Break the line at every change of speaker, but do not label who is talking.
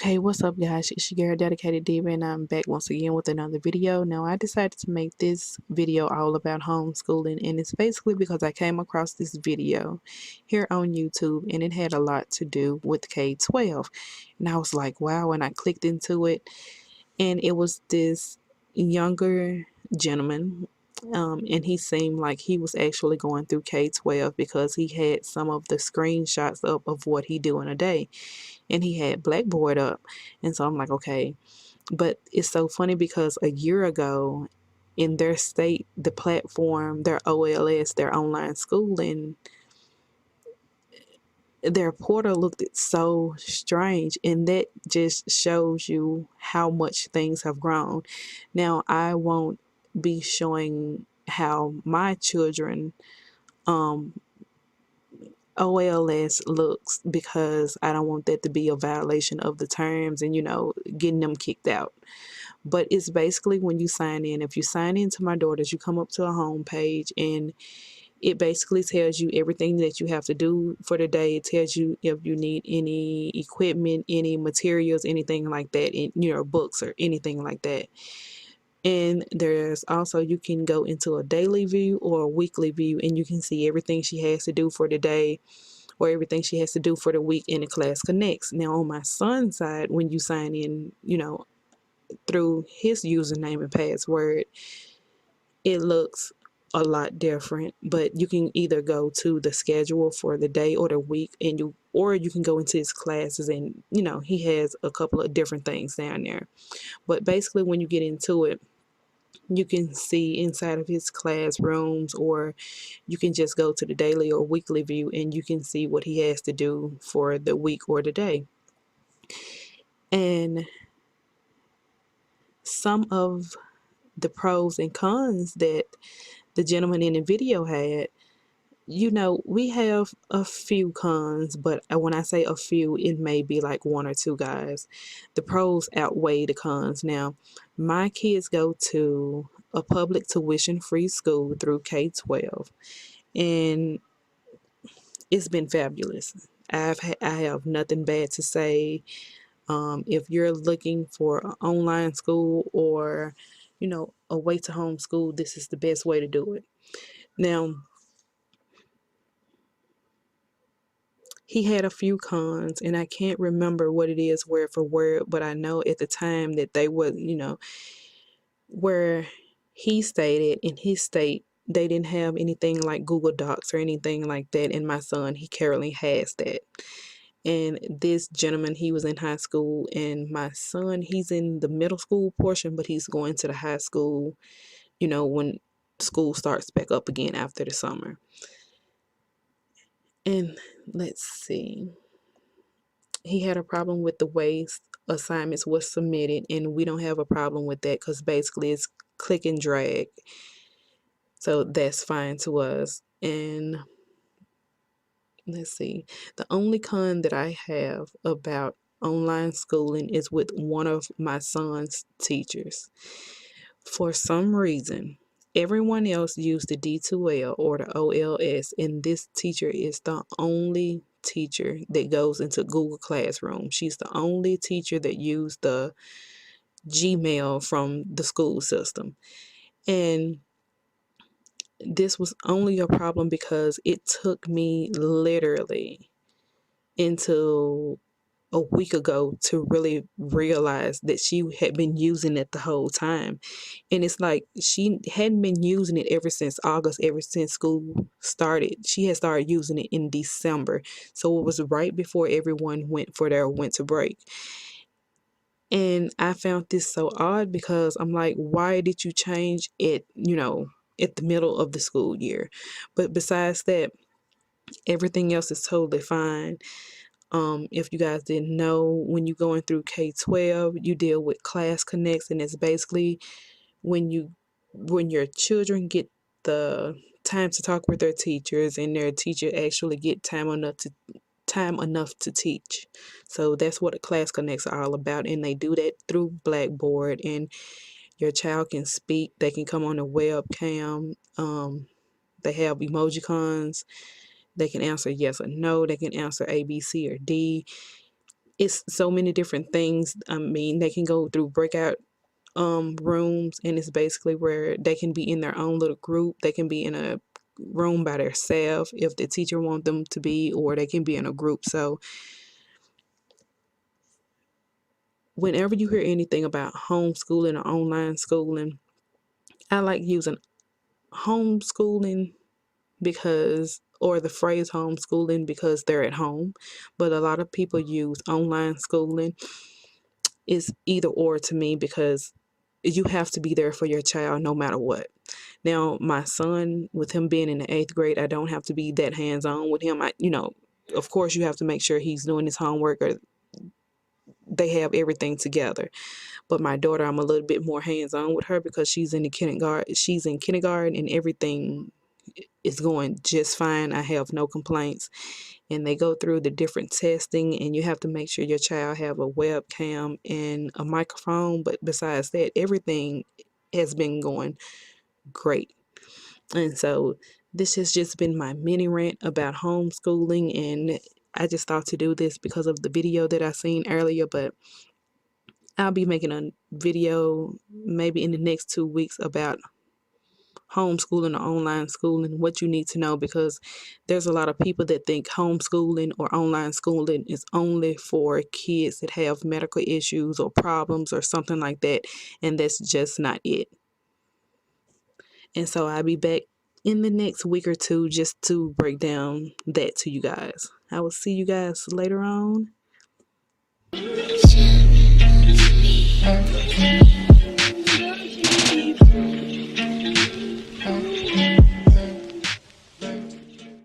Okay, what's up, guys? It's your girl, Dedicated Diva, and I'm back once again with another video. Now, I decided to make this video all about homeschooling, and it's basically because I came across this video here on YouTube, and it had a lot to do with K-12. And I was like, wow, and I clicked into it, and it was this younger gentleman, and he seemed like he was actually going through K-12 because he had some of the screenshots up of what he do in a day, and he had Blackboard up. And so I'm like, okay. But it's so funny because a year ago in their state, the platform, their OLS, their online schooling, their portal looked so strange, and that just shows you how much things have grown. Now, I won't be showing how my children OLS looks because I don't want that to be a violation of the terms and, getting them kicked out. But it's basically when you sign in. If you sign into my daughters, you come up to a home page, and it basically tells you everything that you have to do for the day. It tells you if you need any equipment, any materials, anything like that, in books or anything like that. And there's also, you can go into a daily view or a weekly view, and you can see everything she has to do for the day or everything she has to do for the week in the Class Connects. Now, on my son's side, when you sign in, through his username and password, it looks a lot different. But you can either go to the schedule for the day or the week, or you can go into his classes, and he has a couple of different things down there. But basically, when you get into it, you can see inside of his classrooms, or you can just go to the daily or weekly view, and you can see what he has to do for the week or the day. And some of the pros and cons that the gentleman in the video had, we have a few cons, but when I say a few, it may be like one or two, guys. The pros outweigh the cons. Now, my kids go to a public tuition-free school through K-12, and it's been fabulous. I have nothing bad to say. If you're looking for an online school or, a way to homeschool, this is the best way to do it. Now, he had a few cons, and I can't remember what it is word for word, but I know at the time that they were, where he stated in his state, they didn't have anything like Google Docs or anything like that. And my son, he currently has that. And this gentleman, he was in high school, and my son, he's in the middle school portion, but he's going to the high school, when school starts back up again after the summer. And let's see. He had a problem with the way assignments was submitted, and we don't have a problem with that because basically it's click and drag. So that's fine to us. And let's see. The only con that I have about online schooling is with one of my son's teachers. For some reason, everyone else used the D2L or the OLS, and this teacher is the only teacher that goes into Google Classroom. She's the only teacher that used the Gmail from the school system. And this was only a problem because it took me literally until a week ago to really realize that she had been using it the whole time. And it's like she hadn't been using it ever since August, ever since school started. She had started using it in December. So it was right before everyone went for their winter break. And I found this so odd because I'm like, why did you change it, at the middle of the school year? But besides that, everything else is totally fine. If you guys didn't know, when you're going through K-12, you deal with Class Connects, and it's basically when your children get the time to talk with their teachers, and their teacher actually get time enough to teach. So that's what the Class Connects are all about, and they do that through Blackboard. And your child can speak, they can come on a webcam, they have emojicons, they can answer yes or no, they can answer A, B, C, or D. it's so many different things. I mean, they can go through breakout rooms, and it's basically where they can be in their own little group. They can be in a room by themselves if the teacher wants them to be, or they can be in a group. So whenever you hear anything about homeschooling or online schooling, I like using homeschooling because, or the phrase homeschooling, because they're at home. But a lot of people use online schooling. It's either or to me, because you have to be there for your child no matter what. Now, my son, with him being in the 8th grade, I don't have to be that hands-on with him. Of course, you have to make sure he's doing his homework, or they have everything together. But my daughter, I'm a little bit more hands-on with her because she's in the kindergarten. She's in kindergarten, and everything is going just fine. I have no complaints. And they go through the different testing, and you have to make sure your child have a webcam and a microphone. But besides that, everything has been going great. And so this has just been my mini rant about homeschooling, and I just thought to do this because of the video that I seen earlier. But I'll be making a video maybe in the next 2 weeks about homeschooling or online schooling, what you need to know, because there's a lot of people that think homeschooling or online schooling is only for kids that have medical issues or problems or something like that, and that's just not it. And so I'll be back in the next week or two just to break down that to you guys. I will see you guys later on.